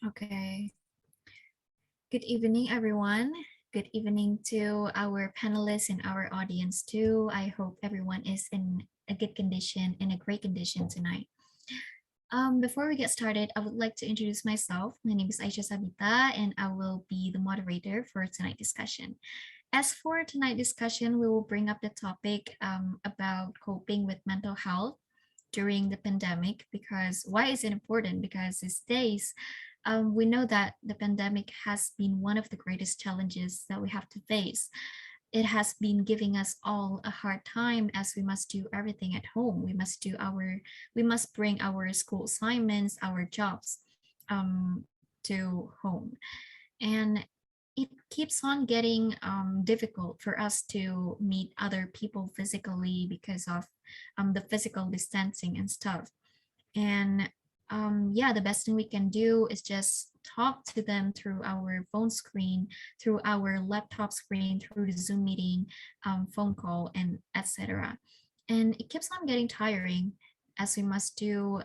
Okay. Good evening, everyone. Good evening to our panelists and our audience too. I hope everyone is in a good condition, in a great condition tonight. Before we get started, I would like to introduce myself. My name is Aisha Sabita, and I will be the moderator for tonight's discussion. As for tonight's discussion, we will bring up the topic about coping with mental health during the pandemic. Because why is it important? Because these days, we know that the pandemic has been one of the greatest challenges that we have to face. It has been giving us all a hard time as we must do everything at home. We must bring our school assignments, our jobs to home. And it keeps on getting difficult for us to meet other people physically because of the physical distancing and stuff. And yeah, the best thing we can do is just talk to them through our phone screen, through our laptop screen, through the Zoom meeting, phone call, and etc. And it keeps on getting tiring as we must do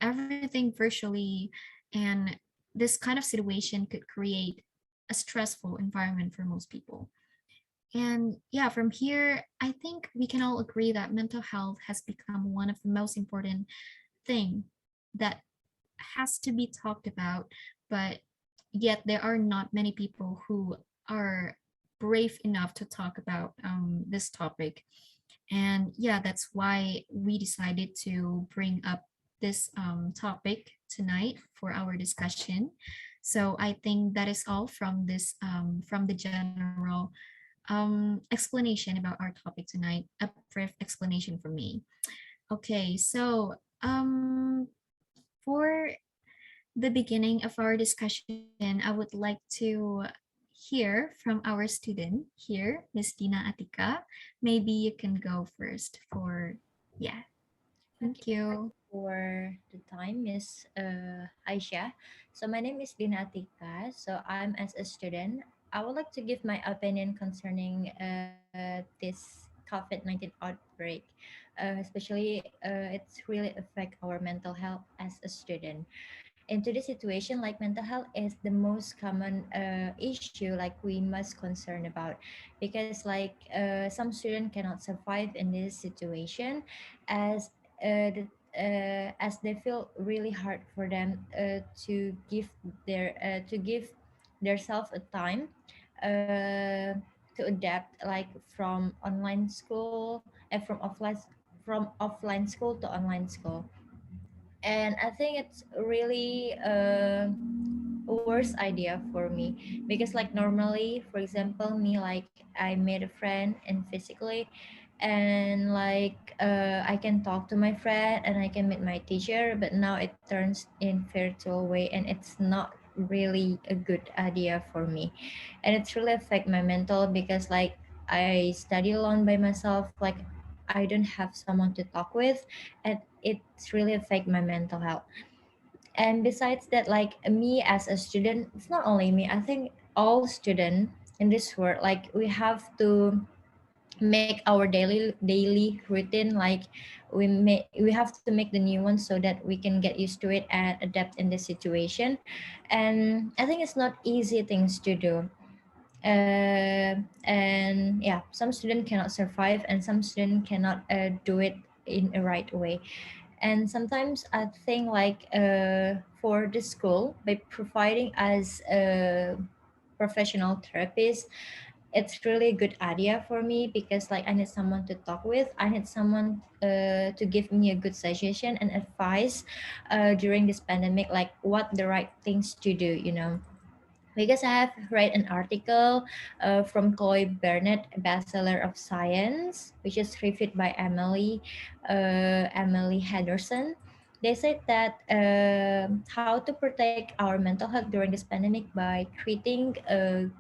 everything virtually. And this kind of situation could create a stressful environment for most people. And yeah, from here, I think we can all agree that mental health has become one of the most important thing that has to be talked about, but yet there are not many people who are brave enough to talk about this topic. And yeah, that's why we decided to bring up this topic tonight for our discussion. So I think that is all from this from the general explanation about our topic tonight. A brief explanation from me. Okay, so for the beginning of our discussion, I would like to hear from our student here, Miss Dina Atika. Maybe you can go first for, yeah, Okay, thank you. for the time, Miss Aisha. So my name is Dina Atika. So I'm as a student. I would like to give my opinion concerning this COVID-19 outbreak. Especially, it's really affect our mental health as a student. In today's situation, like mental health is the most common issue like we must concern about, because like some students cannot survive in this situation as as they feel really hard for them to give their self a time uh, to adapt, like from online school and from offline school to online school. And I think it's really a worst idea for me, because like normally, for example, me, like I made a friend and physically, and like I can talk to my friend and I can meet my teacher, but now it turns in virtual way, and it's not really a good idea for me. And it's really affect my mental, because like I study alone by myself, like I don't have someone to talk with, and it's really affect my mental health. And besides that, like me as a student, it's not only me, I think all student in this world, like we have to make our daily routine, like we have to make the new one so that we can get used to it and adapt in this situation. And I think it's not easy things to do. And yeah, some student cannot survive and some student cannot do it in a right way. And sometimes I think like for the school, by providing us a professional therapist, it's really a good idea for me, because like I need someone to talk with, I need someone to give me a good suggestion and advice during this pandemic, like what the right things to do, you know. Because I have read an article from Chloe Burnett, bestseller of science, which is reviewed by Emily Henderson. They said that how to protect our mental health during this pandemic by creating a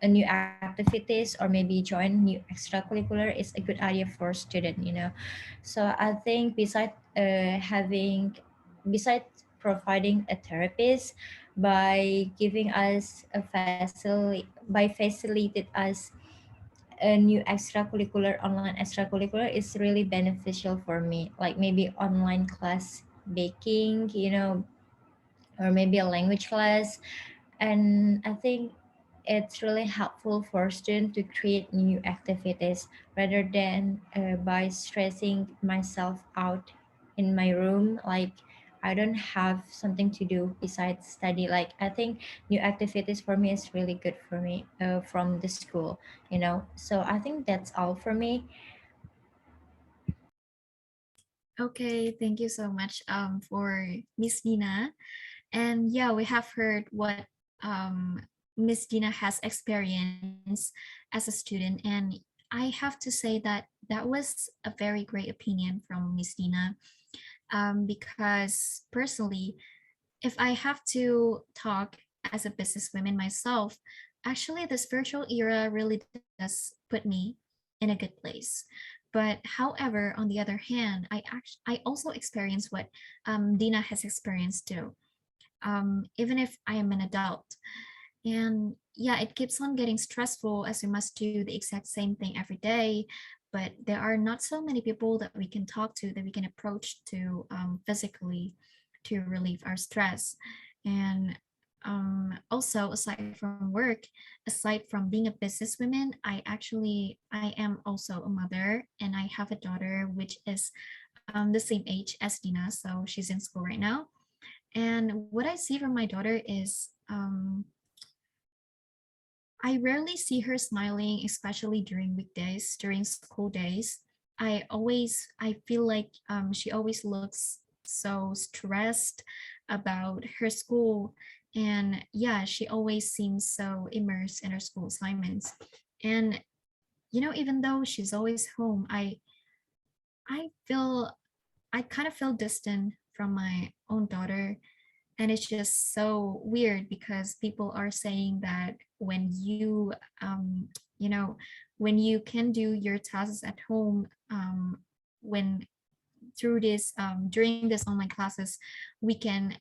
new activities, or maybe join new extracurricular, is a good idea for student, you know. So I think besides providing a therapist, by giving us a facilitated us a new extracurricular, online extracurricular, is really beneficial for me, like maybe online class baking, you know, or maybe a language class. And I think it's really helpful for students to create new activities rather than by stressing myself out in my room, like I don't have something to do besides study. Like I think new activities for me is really good for me from the school, you know. So I think that's all for me. Okay, thank you so much for Miss Dina. And yeah, we have heard what Miss Dina has experienced as a student. And I have to say that that was a very great opinion from Miss Dina, because personally, if I have to talk as a businesswoman myself, actually this virtual era really does put me in a good place. But however, on the other hand, I also experience what Dina has experienced too, even if I am an adult. And yeah, it keeps on getting stressful as we must do the exact same thing every day. But there are not so many people that we can talk to, that we can approach to physically, to relieve our stress. And also, aside from work, aside from being a businesswoman, I am also a mother, and I have a daughter which is the same age as Dina, so she's in school right now. And what I see from my daughter is I rarely see her smiling, especially during weekdays, during school days. I feel like she always looks so stressed about her school. And yeah, she always seems so immersed in her school assignments. And, even though she's always home, I feel, I kind of feel distant from my own daughter. And it's just so weird because people are saying that um, you know when you can do your tasks at home, when through this during this online classes, you can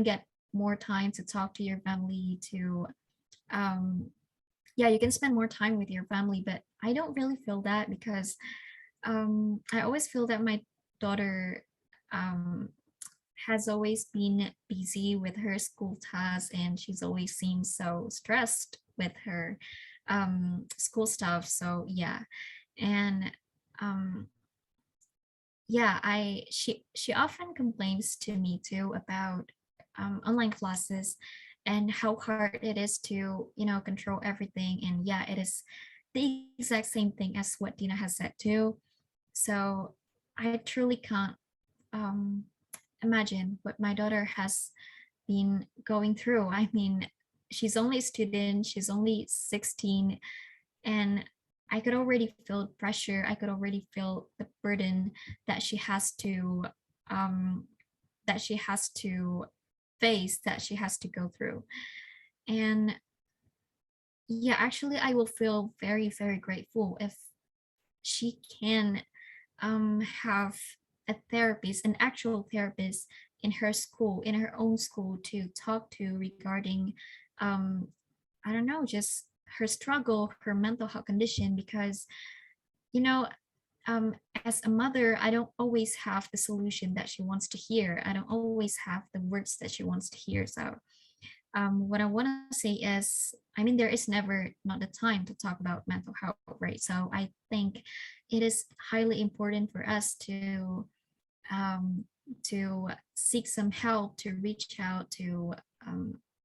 get more time to talk to your family, to um, yeah, you can spend more time with your family. But I don't really feel that because I always feel that my daughter um, has always been busy with her school tasks, and she's always seemed so stressed with her school stuff. So yeah, and um, yeah, she often complains to me too about online classes and how hard it is to control everything. And yeah, it is the exact same thing as what Dina has said too. So I truly can't um, imagine what my daughter has been going through. I mean, she's only a student, she's only 16, and I could already feel pressure. I could already feel the burden that she has to um, that she has to face, that she has to go through. And yeah, actually, I will feel very, very grateful if she can have a therapist, an actual therapist in her school, in her own school, to talk to regarding, um, I don't know, just her struggle, her mental health condition. Because, you know, as a mother, I don't always have the solution that she wants to hear. I don't always have the words that she wants to hear. So what I want to say is, I mean, there is never not the time to talk about mental health, right? So I think it is highly important for us um, to seek some help, to reach out to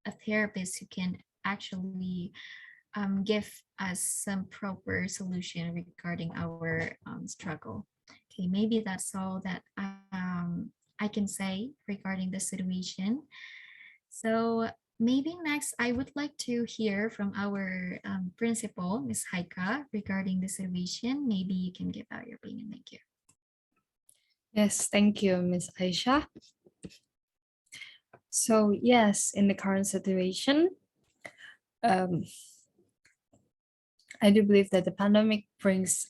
a therapist who can actually give us some proper solution regarding our struggle. Okay, maybe that's all that I can say regarding the situation. So maybe next, I would like to hear from our principal, Ms. Haika, regarding the situation. Maybe you can give out your opinion. Thank you. Yes, thank you, Miss Aisha. So yes, in the current situation, um, I do believe that the pandemic brings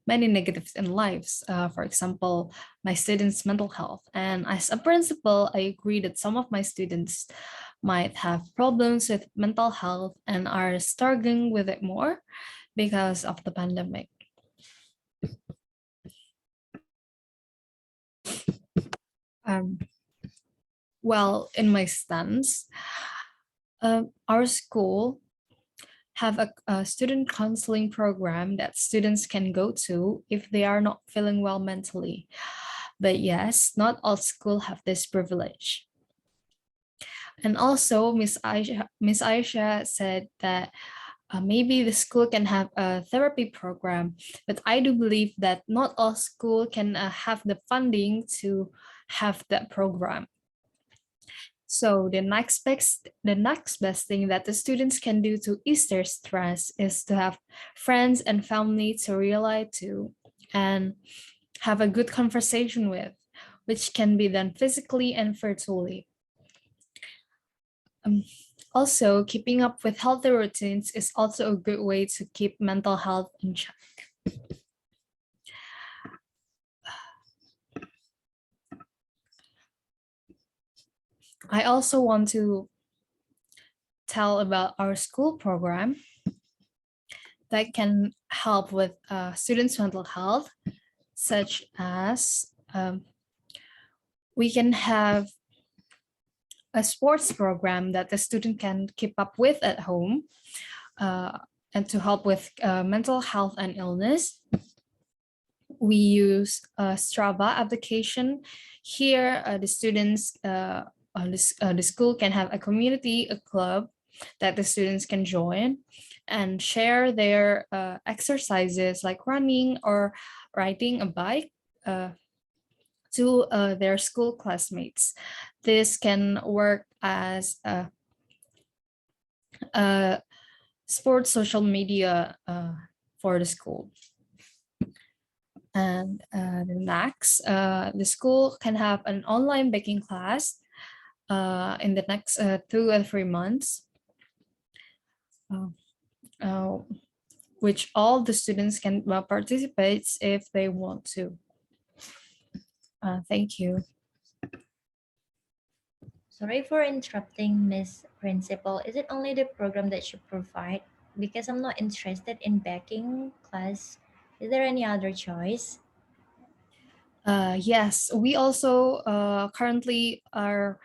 many negatives in lives. For example, my students' mental health. And as a principal, I agree that some of my students might have problems with mental health and are struggling with it more because of the pandemic. Um, Well, in my stance, our school have a student counseling program that students can go to if they are not feeling well mentally. But yes, not all schools have this privilege. And also, Miss Aisha said that maybe the school can have a therapy program, but I do believe that not all school can have the funding to have that program. So the next best thing that the students can do to ease their stress is to have friends and family to rely to and have a good conversation with, which can be done physically and virtually. Um, Also, keeping up with healthy routines is also a good way to keep mental health in check. I also want to tell about our school program that can help with students' mental health, such as we can have a sports program that the student can keep up with at home uh, and to help with mental health and illness. We use a Strava application. Here, the students, the school can have a community, a club that the students can join and share their exercises like running or riding a bike to their school classmates. This can work as a sports social media for the school. And the next, the school can have an online baking class in the next 2 or 3 months, uh, uh, which all the students can participate if they want to. Thank you. Sorry for interrupting, Miss Principal. Is it only the program that you provide? Because I'm not interested in baking class. Is there any other choice? Yes, we also currently are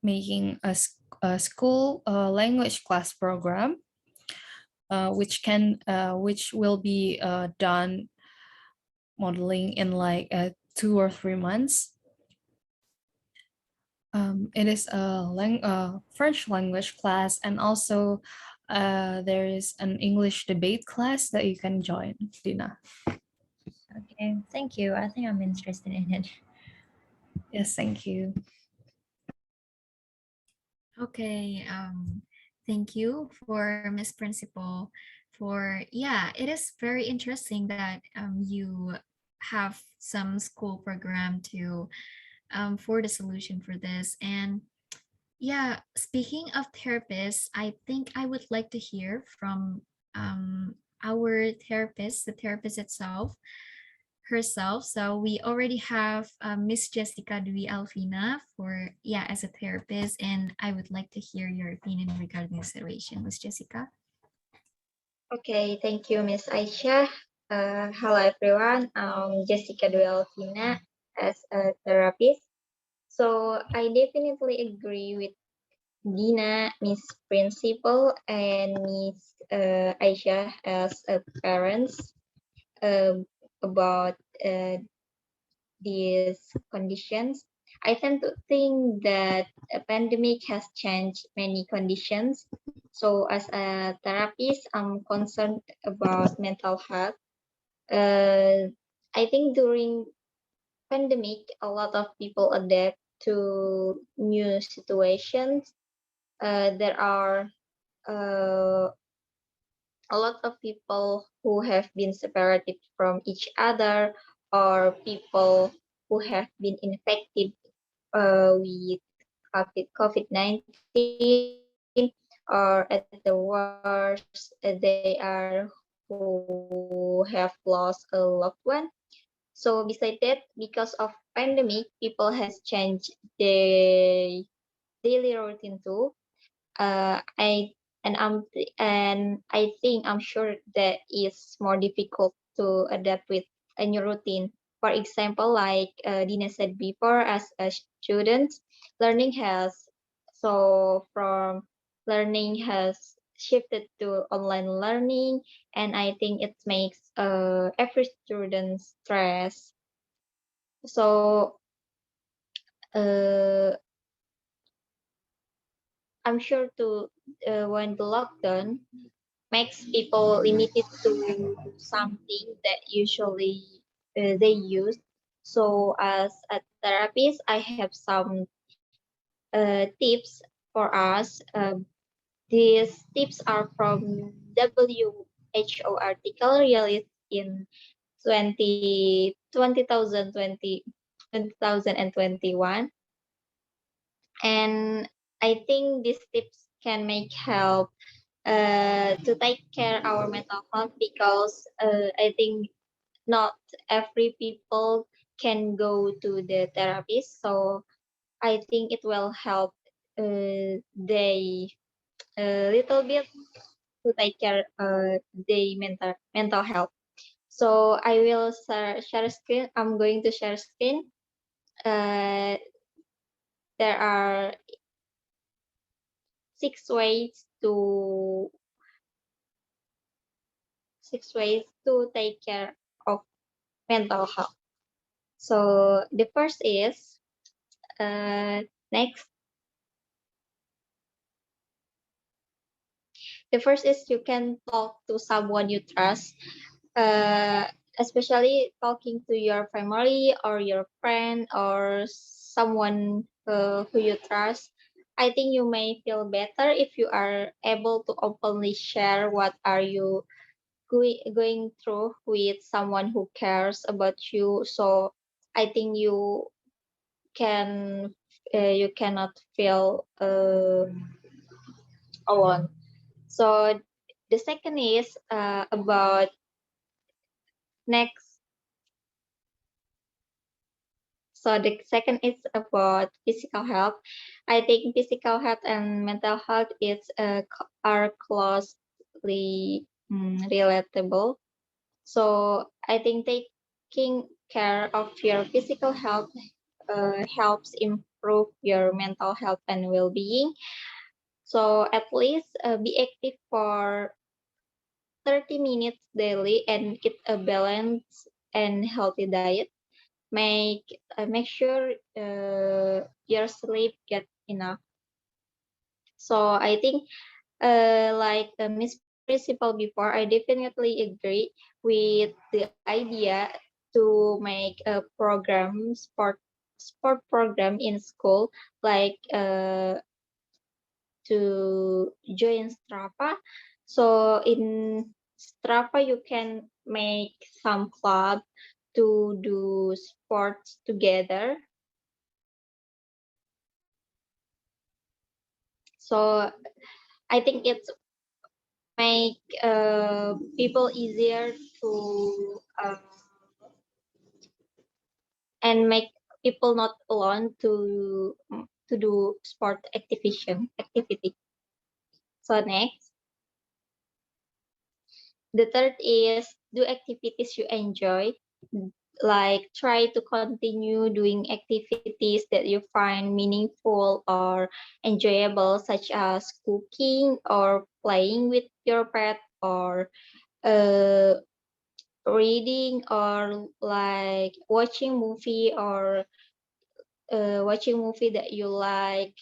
making a school language class program, which will be done modeling in like 2 or 3 months. It is a French language class, and also there is an English debate class that you can join, Dina. Okay, thank you. I think I'm interested in it. Yes, thank you. Okay, thank you for Miss Principal for, yeah, it is very interesting that you have some school program to for the solution for this. And yeah, speaking of therapists, I think I would like to hear from our therapist, the therapist itself, herself. So we already have Miss Jessica Dwi Alfina for, yeah, as a therapist, and I would like to hear your opinion regarding the situation, Miss Jessica. Okay, thank you, Miss Aisha. Hello, everyone. I'm Jessica Duelvina as a therapist. So I definitely agree with Dina, Miss Principal, and Miss Aisha as a parents about these conditions. I tend to think that a pandemic has changed many conditions. So as a therapist, I'm concerned about mental health. I think during pandemic, a lot of people adapt to new situations. There are uh, a lot of people who have been separated from each other, or people who have been infected with COVID-19, or at the worst, they are who have lost a loved one. So beside that, because of pandemic, people has changed their daily routine too. I and I'm and I think I'm sure that it's more difficult to adapt with a new routine For example, like Dina said before, as a student, learning has from learning has shifted to online learning, and I think it makes every student stress. So uh, I'm sure to when the lockdown makes people limited to something that usually they use. So as a therapist, I have some tips for us. These tips are from WHO article released in 2021. And I think these tips can make help to take care our mental health, because I think not every people can go to the therapist. So I think it will help they a little bit to take care the mental health. So I will share screen. I'm going to share screen. Uh, there are 6 ways to take care of mental health. So the first is next. The first is you can talk to someone you trust, uh, especially talking to your family or your friend or someone who you trust. I think you may feel better if you are able to openly share what are you going through with someone who cares about you. So I think can you cannot feel alone. So the second is about next. So the second is about physical health. I think physical health and mental health are closely relatable. So I think taking care of your physical health helps improve your mental health and well-being. So at least be active for 30 minutes daily and eat a balanced and healthy diet. Make sure your sleep get enough. So I think like Miss Principal before, I definitely agree with the idea to make a sport program in school, like to join Strava. So in Strava, you can make some club to do sports together. So I think it's make people easier to and make people not alone to do sport activity. So next, the third is do activities you enjoy. Like try to continue doing activities that you find meaningful or enjoyable, such as cooking or playing with your pet or uh, reading or like watching movie that you like,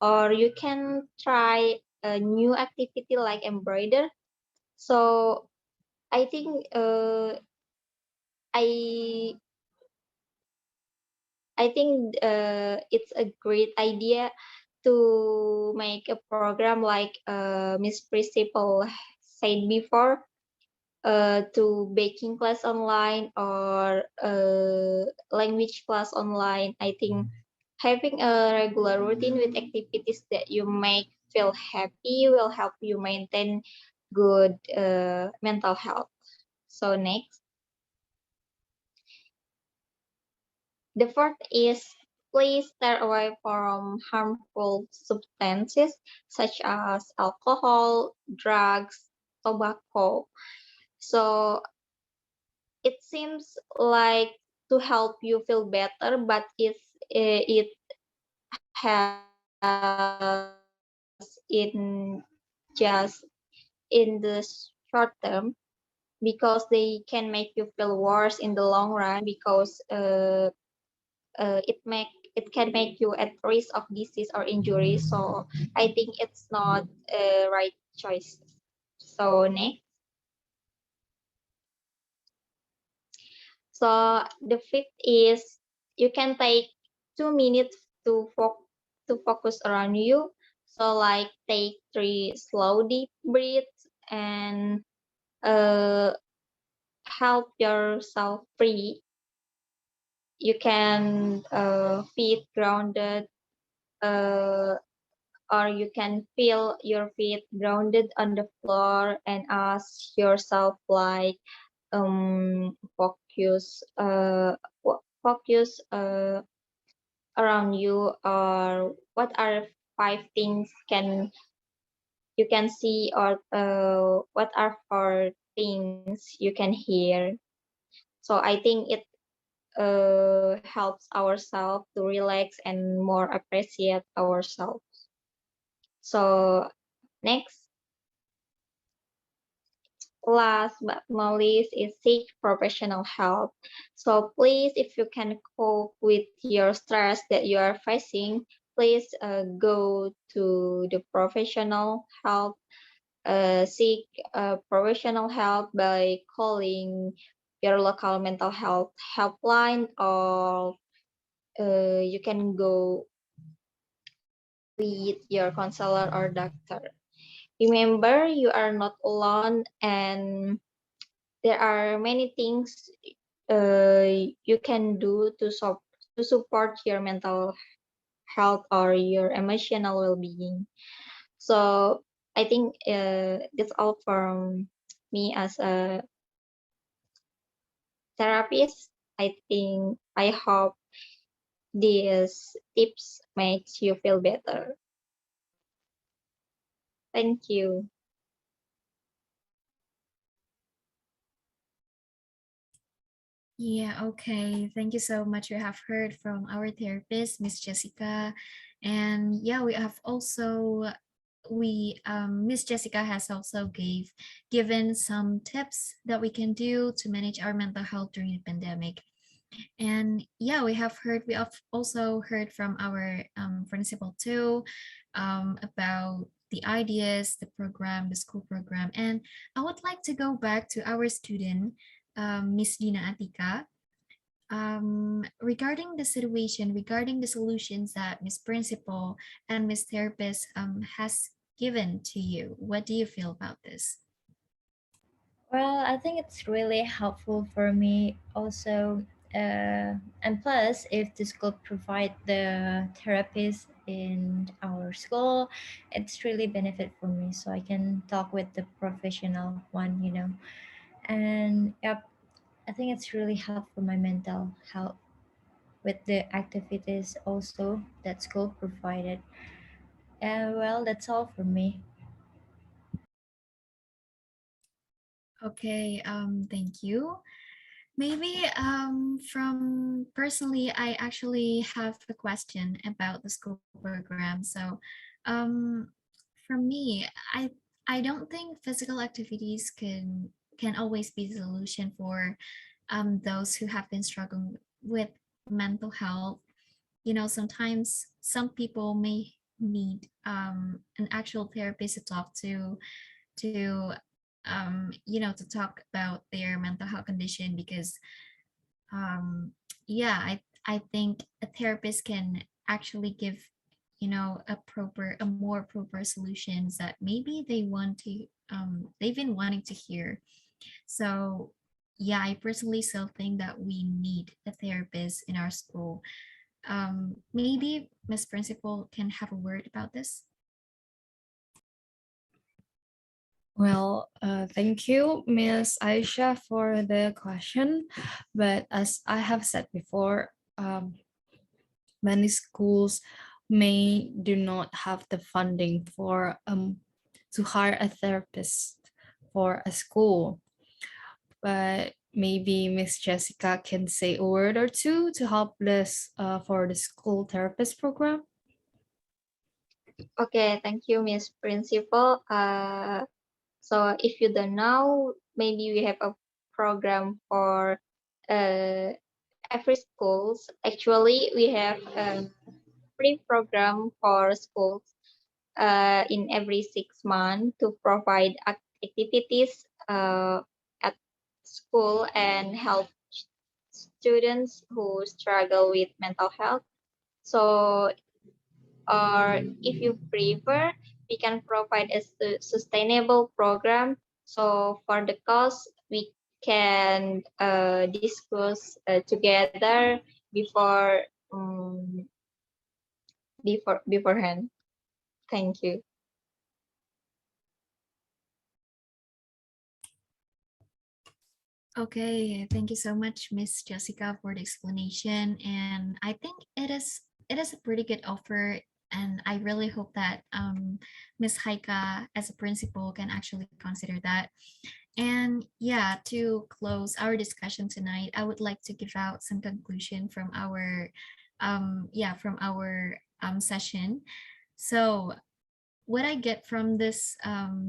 or you can try a new activity like embroider. So I think I it's a great idea to make a program like Miss Principal said before, to baking class online or language class online. I think having a regular routine with activities that you make feel happy will help you maintain good mental health. So next, the fourth is please stay away from harmful substances such as alcohol, drugs, tobacco. So it seems like to help you feel better, but it has in just in the short term, because they can make you feel worse in the long run, because it can make you at risk of disease or injury. So I think it's not a right choice. So next, so the fifth is you can take 2 minutes to focus around you. So like take 3 slow deep breaths and uh, help yourself breathe. You can feel grounded, uh, or you can feel your feet grounded on the floor and ask yourself like focus around you, or what are 5 things you can see, or what are 4 things you can hear. So I think it helps ourselves to relax and more appreciate ourselves. So next, last but not least, is seek professional help. So please, if you can cope with your stress that you are facing, please go to the professional help. Seek professional help by calling your local mental health helpline, or you can go with your counselor or doctor. Remember, you are not alone, and there are many things you can do to support your mental health or your emotional well-being. So I think that's all from me as a therapist. I hope these tips makes you feel better. Thank you. Yeah, okay. Thank you so much. We have heard from our therapist, Miss Jessica. And yeah, we have also Miss Jessica has also given some tips that we can do to manage our mental health during the pandemic. And yeah, we have also heard from our principal too, about the ideas, the program, the school program. And I would like to go back to our student, Miss Dina Atika, regarding the situation, regarding the solutions that Miss Principal and Miss Therapist has given to you. What do you feel about this? Well, I think it's really helpful for me also. And plus, if the school provide the therapist in our school, it's really benefit for me. So I can talk with the professional one, you know. And yep, I think it's really helpful my mental health with the activities also that school provided. And well, that's all for me. Okay, thank you. Maybe from personally, I actually have a question about the school program. So um, for me, I don't think physical activities can always be the solution for those who have been struggling with mental health. You know, sometimes some people may need an actual therapist to talk to you know, to talk about their mental health condition, because um yeah, I think a therapist can actually give, you know, a more proper solutions that maybe they've been wanting to hear. So yeah, I personally still think that we need a therapist in our school. Maybe Miss Principal can have a word about this. Well, thank you, Miss Aisha, for the question. But as I have said before, many schools may do not have the funding for to hire a therapist for a school. But maybe Miss Jessica can say a word or two to help us for the school therapist program. Okay, thank you, Miss Principal. So if you don't know, maybe we have a program for uh, every schools. Actually, we have a free program for schools in every 6 months to provide activities at school and help students who struggle with mental health. So, or if you prefer, we can provide a sustainable program. So for the cost, we can discuss together before beforehand. Thank you. Okay, thank you so much, Miss Jessica, for the explanation. And I think it is a pretty good offer. And I really hope that Miss Haika, as a principal, can actually consider that. And yeah, to close our discussion tonight, I would like to give out some conclusion from our session. So what I get from this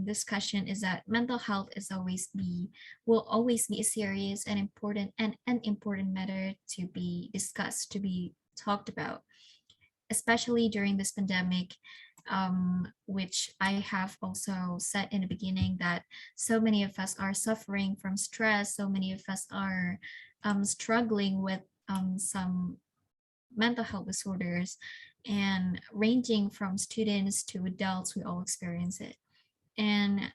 discussion is that mental health will always be a serious and important and an important matter to be discussed, to be talked about, especially during this pandemic, which I have also said in the beginning that so many of us are suffering from stress, so many of us are struggling with some mental health disorders, and ranging from students to adults, we all experience it. And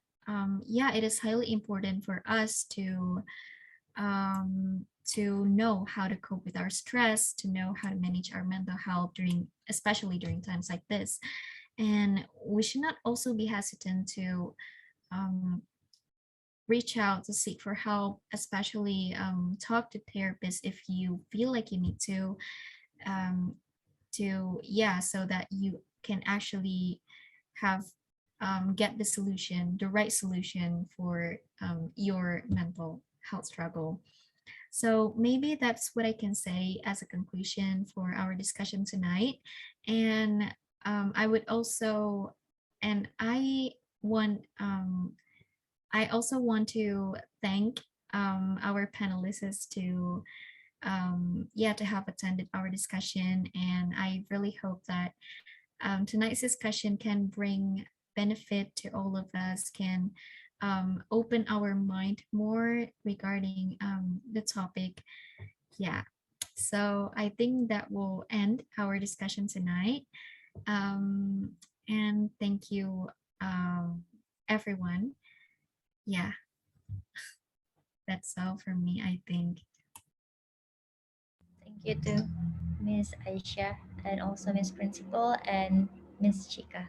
yeah, it is highly important for us to know how to cope with our stress, to know how to manage our mental health especially during times like this. And we should not also be hesitant to um, reach out to seek for help, especially talk to therapists if you feel like you need um, so that you can actually have get the right solution for your mental health struggle. So maybe that's what I can say as a conclusion for our discussion tonight. And I would also, and I also want to thank our panelists to have attended our discussion. And I really hope that tonight's discussion can bring benefit to all of us, can open our mind more regarding the topic. Yeah. So I think that will end our discussion tonight. Um, and thank you, everyone. Yeah, that's all from me, I think. Thank you to Miss Aisha and also Miss Principal and Miss Chika.